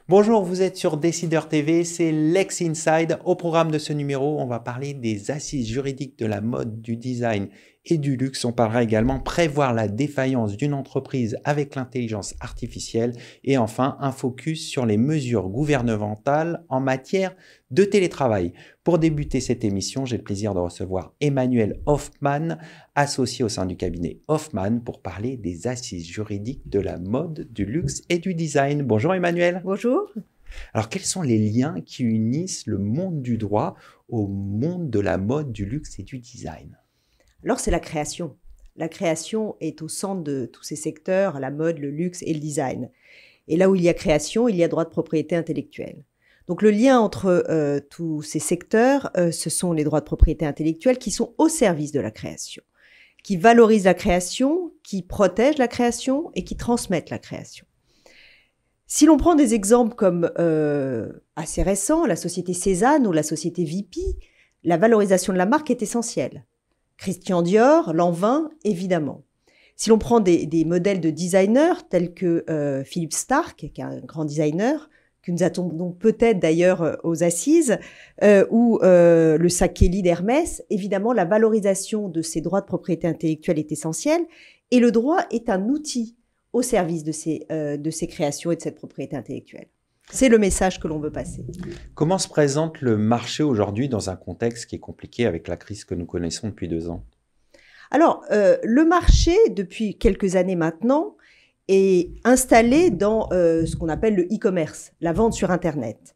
Bonjour, vous êtes sur Décideur TV, c'est Lex Inside. Au programme de ce numéro, on va parler des assises juridiques de la mode, du design et du luxe. On parlera également prévoir la défaillance d'une entreprise avec l'intelligence artificielle et enfin un focus sur les mesures gouvernementales en matière de télétravail. Pour débuter cette émission, j'ai le plaisir de recevoir Emmanuel Hoffman, associé au sein du cabinet Hoffman, pour parler des assises juridiques de la mode, du luxe et du design. Bonjour Emmanuel. Bonjour. Alors, quels sont les liens qui unissent le monde du droit au monde de la mode, du luxe et du design? Alors, c'est la création. La création est au centre de tous ces secteurs, la mode, le luxe et le design. Et là où il y a création, il y a droit de propriété intellectuelle. Donc, le lien entre tous ces secteurs, ce sont les droits de propriété intellectuelle qui sont au service de la création, qui valorisent la création, qui protègent la création et qui transmettent la création. Si l'on prend des exemples comme assez récents, la société Cézanne ou la société Vipi, la valorisation de la marque est essentielle. Christian Dior, Lanvin, évidemment. Si l'on prend des modèles de designers tels que Philippe Starck, qui est un grand designer, que nous attendons peut-être d'ailleurs aux assises, ou le sac Kelly d'Hermès, évidemment, la valorisation de ces droits de propriété intellectuelle est essentielle et le droit est un outil au service de ces créations et de cette propriété intellectuelle. C'est le message que l'on veut passer. Comment se présente le marché aujourd'hui dans un contexte qui est compliqué avec la crise que nous connaissons depuis 2 ans? Alors, le marché, depuis quelques années maintenant, est installé dans ce qu'on appelle le e-commerce, la vente sur Internet.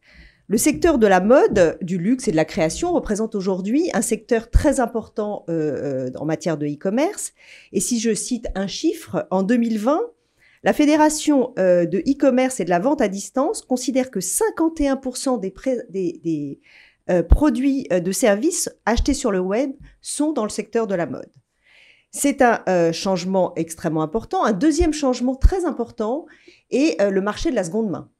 Le secteur de la mode, du luxe et de la création représente aujourd'hui un secteur très important en matière de e-commerce. Et si je cite un chiffre, en 2020, la Fédération de e-commerce et de la vente à distance considère que 51% des produits de services achetés sur le web sont dans le secteur de la mode. C'est un changement extrêmement important. Un deuxième changement très important est le marché de la seconde main.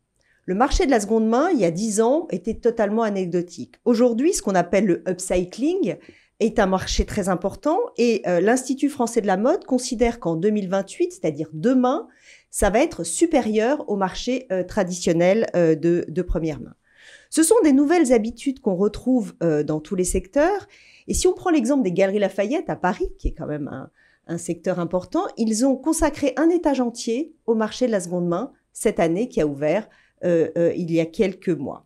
Le marché de la seconde main, il y a 10 ans, était totalement anecdotique. Aujourd'hui, ce qu'on appelle le upcycling est un marché très important et l'Institut français de la mode considère qu'en 2028, c'est-à-dire demain, ça va être supérieur au marché traditionnel de première main. Ce sont des nouvelles habitudes qu'on retrouve dans tous les secteurs. Et si on prend l'exemple des Galeries Lafayette à Paris, qui est quand même un secteur important, ils ont consacré un étage entier au marché de la seconde main cette année qui a ouvert il y a quelques mois.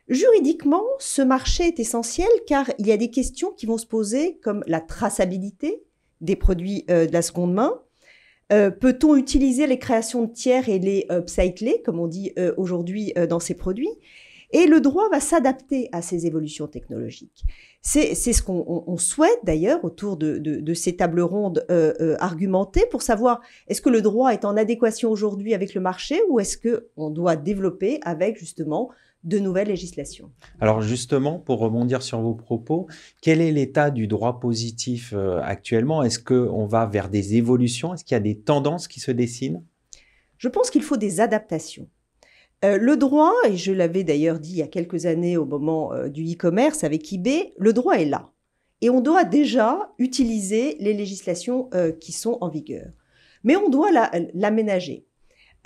Juridiquement, ce marché est essentiel car il y a des questions qui vont se poser comme la traçabilité des produits de la seconde main. Peut-on utiliser les créations de tiers et les upcycler, comme on dit aujourd'hui dans ces produits? Et le droit va s'adapter à ces évolutions technologiques. C'est ce qu'on souhaite d'ailleurs autour de ces tables rondes argumentées pour savoir est-ce que le droit est en adéquation aujourd'hui avec le marché ou est-ce qu'on doit développer avec justement de nouvelles législations. Alors justement, pour rebondir sur vos propos, quel est l'état du droit positif actuellement? Est-ce qu'on va vers des évolutions? Est-ce qu'il y a des tendances qui se dessinent? Je pense qu'il faut des adaptations. Le droit, et je l'avais d'ailleurs dit il y a quelques années au moment du e-commerce avec eBay, le droit est là. Et on doit déjà utiliser les législations qui sont en vigueur. Mais on doit l'aménager.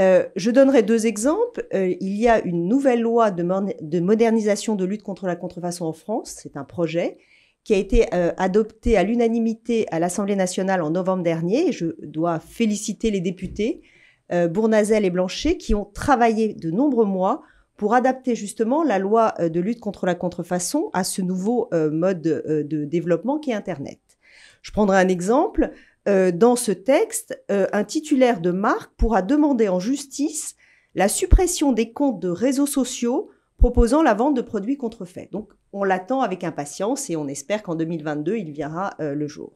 Je donnerai 2 exemples. Il y a une nouvelle loi de modernisation de lutte contre la contrefaçon en France. C'est un projet qui a été adopté à l'unanimité à l'Assemblée nationale en novembre dernier. Et je dois féliciter les députés Bournazel et Blanchet qui ont travaillé de nombreux mois pour adapter justement la loi de lutte contre la contrefaçon à ce nouveau mode de développement qui est Internet. Je prendrai un exemple. Dans ce texte, un titulaire de marque pourra demander en justice la suppression des comptes de réseaux sociaux proposant la vente de produits contrefaits. Donc, on l'attend avec impatience et on espère qu'en 2022, il verra le jour.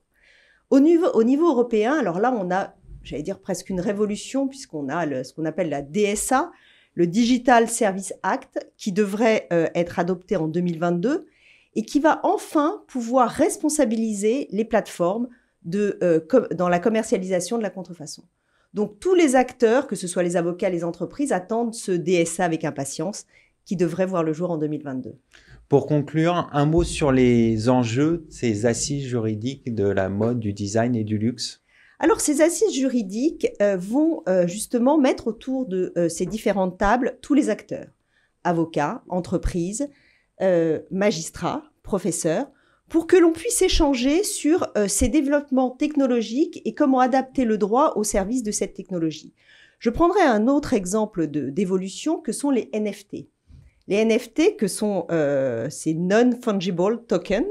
Au niveau européen, alors là, on a, j'allais dire, presque une révolution puisqu'on a ce qu'on appelle la DSA, le Digital Service Act, qui devrait être adopté en 2022 et qui va enfin pouvoir responsabiliser les plateformes dans la commercialisation de la contrefaçon. Donc, tous les acteurs, que ce soit les avocats, les entreprises, attendent ce DSA avec impatience qui devrait voir le jour en 2022. Pour conclure, un mot sur les enjeux de ces assises juridiques de la mode, du design et du luxe. Alors, ces assises juridiques vont justement mettre autour de ces différentes tables tous les acteurs, avocats, entreprises, magistrats, professeurs, pour que l'on puisse échanger sur ces développements technologiques et comment adapter le droit au service de cette technologie. Je prendrai un autre exemple d'évolution que sont les NFT. Les NFT, que sont ces non-fungible tokens,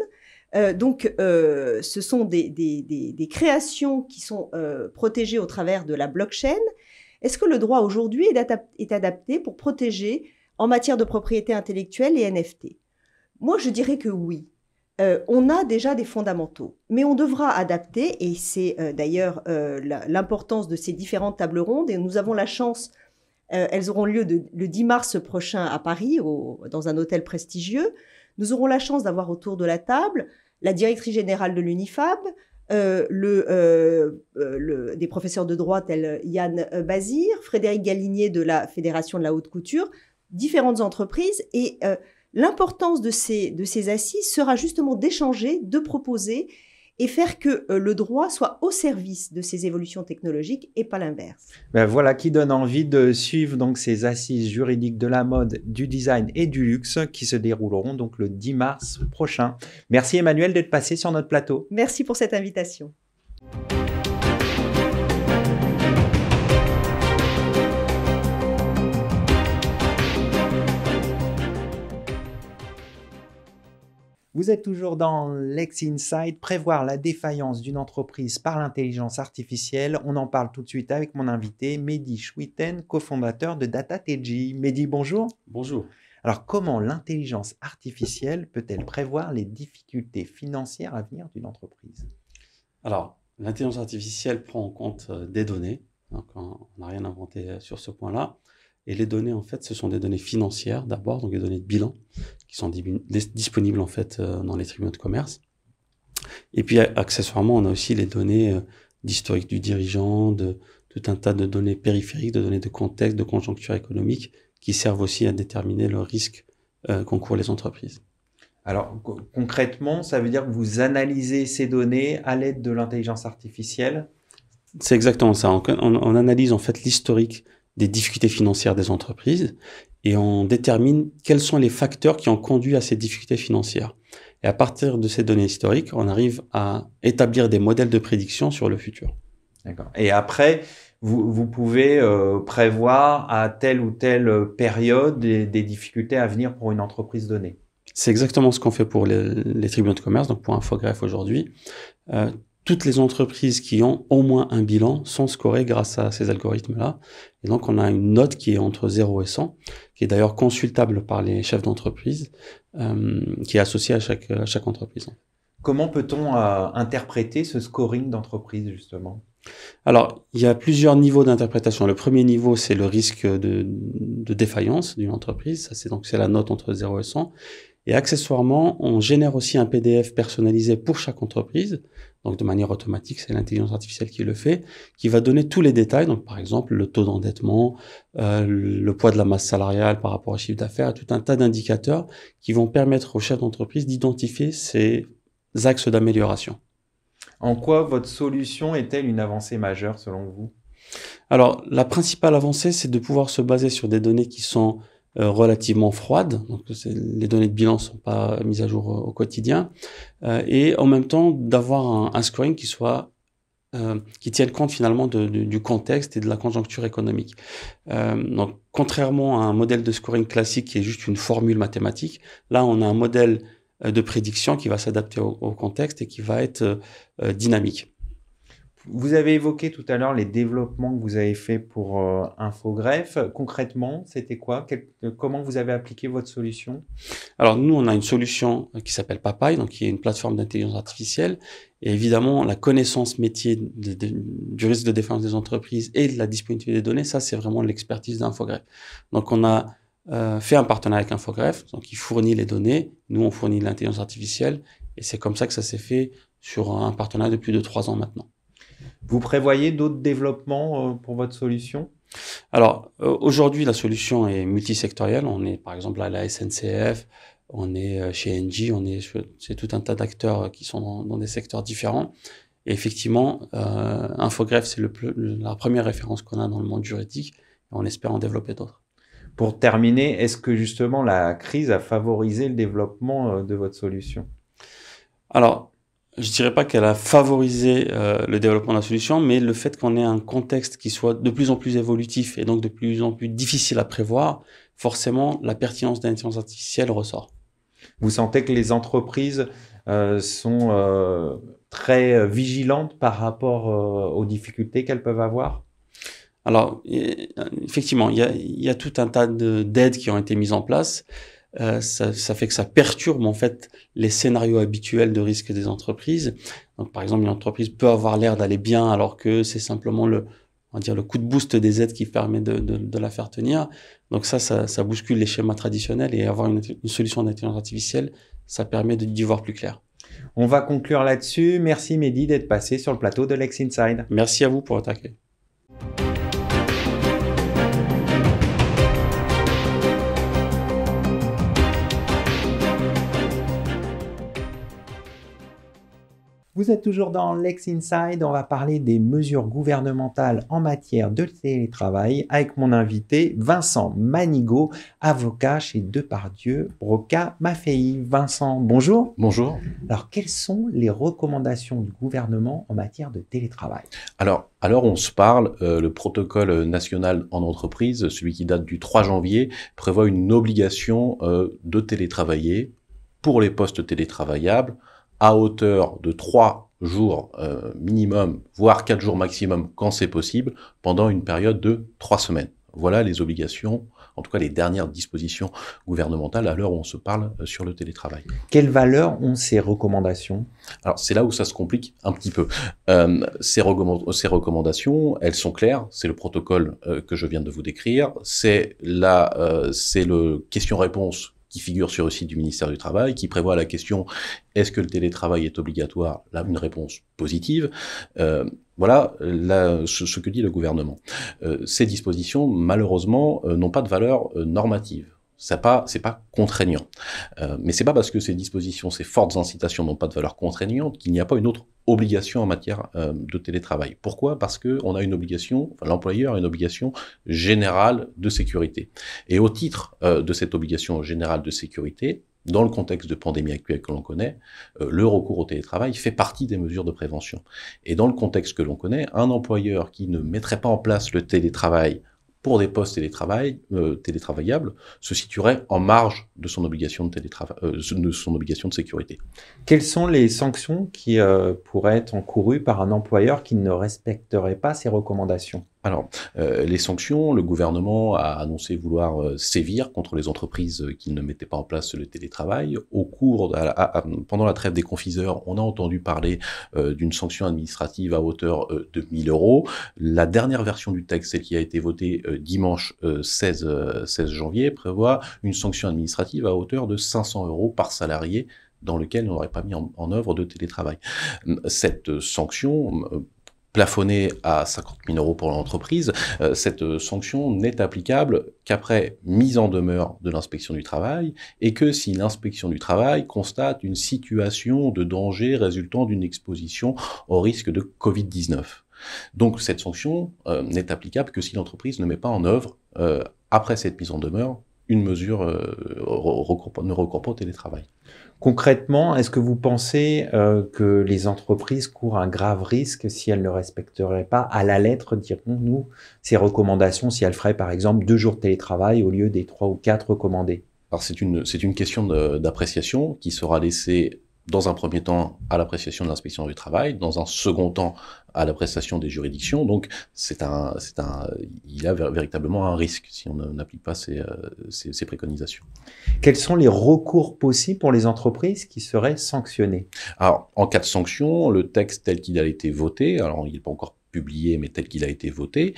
ce sont des créations qui sont protégées au travers de la blockchain. Est-ce que le droit aujourd'hui est adapté pour protéger en matière de propriété intellectuelle les NFT? Moi, je dirais que oui. On a déjà des fondamentaux, mais on devra adapter, et c'est d'ailleurs l'importance de ces différentes tables rondes, et nous avons la chance, elles auront lieu le 10 mars prochain à Paris, dans un hôtel prestigieux. Nous aurons la chance d'avoir autour de la table la directrice générale de l'UNIFAB, des professeurs de droit tels Yann Bazir, Frédéric Galinier de la Fédération de la haute couture, différentes entreprises, et l'importance de ces assises sera justement d'échanger, de proposer et faire que le droit soit au service de ces évolutions technologiques et pas l'inverse. Ben voilà qui donne envie de suivre donc ces assises juridiques de la mode, du design et du luxe qui se dérouleront donc le 10 mars prochain. Merci Emmanuel d'être passé sur notre plateau. Merci pour cette invitation. Vous êtes toujours dans Lex Inside, prévoir la défaillance d'une entreprise par l'intelligence artificielle. On en parle tout de suite avec mon invité, Mehdi Chouiten, cofondateur de DataTG. Mehdi, bonjour. Bonjour. Alors, comment l'intelligence artificielle peut-elle prévoir les difficultés financières à venir d'une entreprise? Alors, l'intelligence artificielle prend en compte des données. Donc, on n'a rien inventé sur ce point-là. Et les données, en fait, ce sont des données financières d'abord, donc des données de bilan qui sont disponibles en fait dans les tribunaux de commerce. Et puis, accessoirement, on a aussi les données d'historique du dirigeant, de tout un tas de données périphériques, de données de contexte, de conjoncture économique, qui servent aussi à déterminer le risque qu'encourent les entreprises. Alors, concrètement, ça veut dire que vous analysez ces données à l'aide de l'intelligence artificielle? C'est exactement ça. On analyse en fait l'historique des difficultés financières des entreprises et on détermine quels sont les facteurs qui ont conduit à ces difficultés financières. Et à partir de ces données historiques, on arrive à établir des modèles de prédiction sur le futur. D'accord. Et après, vous pouvez prévoir à telle ou telle période des difficultés à venir pour une entreprise donnée. C'est exactement ce qu'on fait pour les tribunaux de commerce, donc pour Infogreffe aujourd'hui. Toutes les entreprises qui ont au moins un bilan sont scorées grâce à ces algorithmes-là. Et donc, on a une note qui est entre 0 et 100, qui est d'ailleurs consultable par les chefs d'entreprise, qui est associée à chaque entreprise. Comment peut-on interpréter ce scoring d'entreprise, justement? Alors, il y a plusieurs niveaux d'interprétation. Le premier niveau, c'est le risque de défaillance d'une entreprise. C'est la note entre 0 et 100. Et accessoirement, on génère aussi un PDF personnalisé pour chaque entreprise. Donc, de manière automatique, c'est l'intelligence artificielle qui le fait, qui va donner tous les détails. Donc, par exemple, le taux d'endettement, le poids de la masse salariale par rapport au chiffre d'affaires, tout un tas d'indicateurs qui vont permettre aux chefs d'entreprise d'identifier ces axes d'amélioration. En quoi votre solution est-elle une avancée majeure selon vous? Alors, la principale avancée, c'est de pouvoir se baser sur des données qui sont relativement froides, donc les données de bilan ne sont pas mises à jour au quotidien, et en même temps d'avoir un scoring qui tienne compte finalement du contexte et de la conjoncture économique. Donc, contrairement à un modèle de scoring classique qui est juste une formule mathématique, là on a un modèle de prédiction qui va s'adapter au contexte et qui va être dynamique. Vous avez évoqué tout à l'heure les développements que vous avez faits pour Infogreffe. Concrètement, c'était quoi? Comment vous avez appliqué votre solution? Alors, nous, on a une solution qui s'appelle Papaye, donc qui est une plateforme d'intelligence artificielle. Et évidemment, la connaissance métier du risque de défaillance des entreprises et de la disponibilité des données, ça, c'est vraiment l'expertise d'Infogreffe. Donc, on a fait un partenariat avec Infogreffe, donc il fournit les données. Nous, on fournit l'intelligence artificielle. Et c'est comme ça que ça s'est fait sur un partenariat de plus de 3 ans maintenant. Vous prévoyez d'autres développements pour votre solution? Alors, aujourd'hui, la solution est multisectorielle. On est, par exemple, à la SNCF, on est chez Engie, c'est tout un tas d'acteurs qui sont dans des secteurs différents. Et effectivement, Infogreffe, c'est la première référence qu'on a dans le monde juridique. Et on espère en développer d'autres. Pour terminer, est-ce que justement la crise a favorisé le développement de votre solution? Alors, je dirais pas qu'elle a favorisé le développement de la solution, mais le fait qu'on ait un contexte qui soit de plus en plus évolutif et donc de plus en plus difficile à prévoir, forcément, la pertinence de l'intelligence artificielle ressort. Vous sentez que les entreprises sont très vigilantes par rapport aux difficultés qu'elles peuvent avoir? Alors, effectivement, il y a tout un tas d'aides qui ont été mises en place. Ça fait que ça perturbe en fait les scénarios habituels de risque des entreprises. Donc, par exemple, une entreprise peut avoir l'air d'aller bien alors que c'est simplement on va dire le coup de boost des aides qui permet de la faire tenir. Donc ça bouscule les schémas traditionnels et avoir une solution d'intelligence artificielle, ça permet d'y voir plus clair. On va conclure là-dessus. Merci Mehdi d'être passé sur le plateau de Lex Inside. Merci à vous pour votre accueil. Vous êtes toujours dans Lex Inside. On va parler des mesures gouvernementales en matière de télétravail avec mon invité Vincent Manigaud, avocat chez Depardieu, Broca Maffei. Vincent, bonjour. Bonjour. Alors, quelles sont les recommandations du gouvernement en matière de télétravail? Alors on se parle, le protocole national en entreprise, celui qui date du 3 janvier, prévoit une obligation de télétravailler pour les postes télétravaillables à hauteur de 3 jours minimum, voire 4 jours maximum quand c'est possible, pendant une période de 3 semaines. Voilà les obligations, en tout cas les dernières dispositions gouvernementales à l'heure où on se parle sur le télétravail. Quelle valeur ont ces recommandations? Alors c'est là où ça se complique un petit peu. Ces recommandations, elles sont claires, c'est le protocole que je viens de vous décrire, c'est le question-réponse qui figure sur le site du ministère du Travail, qui prévoit la question « Est-ce que le télétravail est obligatoire ?» Là, une réponse positive. Voilà ce que dit le gouvernement. Ces dispositions, malheureusement, n'ont pas de valeur normative. C'est pas contraignant. Mais c'est pas parce que ces dispositions, ces fortes incitations n'ont pas de valeur contraignante qu'il n'y a pas une autre obligation en matière de télétravail. Pourquoi? Parce que on a une obligation, l'employeur a une obligation générale de sécurité. Et au titre de cette obligation générale de sécurité, dans le contexte de pandémie actuelle que l'on connaît, le recours au télétravail fait partie des mesures de prévention. Et dans le contexte que l'on connaît, un employeur qui ne mettrait pas en place le télétravail pour des postes télétravaillables se situerait en marge de son obligation de sécurité. Quelles sont les sanctions qui pourraient être encourues par un employeur qui ne respecterait pas ces recommandations? Alors, les sanctions, le gouvernement a annoncé vouloir sévir contre les entreprises qui ne mettaient pas en place le télétravail. Pendant la trêve des confiseurs, on a entendu parler d'une sanction administrative à hauteur de 1 000 €. La dernière version du texte, celle qui a été votée dimanche 16 janvier, prévoit une sanction administrative à hauteur de 500 € par salarié dans lequel on n'aurait pas mis en œuvre de télétravail. Cette sanction plafonnée à 50 000 € pour l'entreprise, cette sanction n'est applicable qu'après mise en demeure de l'inspection du travail et que si l'inspection du travail constate une situation de danger résultant d'une exposition au risque de Covid-19. Donc cette sanction n'est applicable que si l'entreprise ne met pas en œuvre, après cette mise en demeure, une mesure ne recourt pas au télétravail. Concrètement, est-ce que vous pensez que les entreprises courent un grave risque si elles ne respecteraient pas à la lettre, dirons-nous, ces recommandations, si elles feraient par exemple 2 jours de télétravail au lieu des 3 ou 4 recommandés? Alors c'est une question d'appréciation qui sera laissée dans un premier temps à l'appréciation de l'inspection du travail, dans un second temps à l'appréciation des juridictions. Donc il y a véritablement un risque si on n'applique pas ces préconisations. Quels sont les recours possibles pour les entreprises qui seraient sanctionnées? Alors, en cas de sanction, le texte tel qu'il a été voté, alors il n'est pas encore publié, mais tel qu'il a été voté,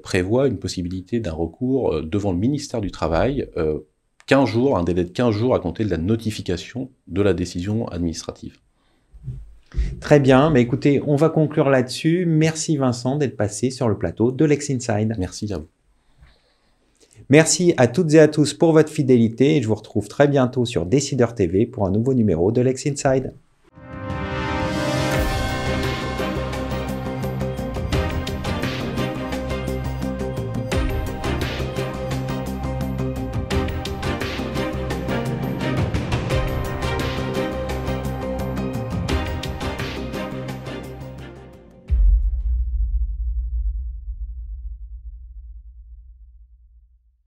prévoit une possibilité d'un recours devant le ministère du Travail 15 jours, un délai de 15 jours à compter de la notification de la décision administrative. Très bien, mais écoutez, on va conclure là-dessus. Merci Vincent d'être passé sur le plateau de Lex Inside. Merci à vous. Merci à toutes et à tous pour votre fidélité et je vous retrouve très bientôt sur Décideur TV pour un nouveau numéro de Lex Inside.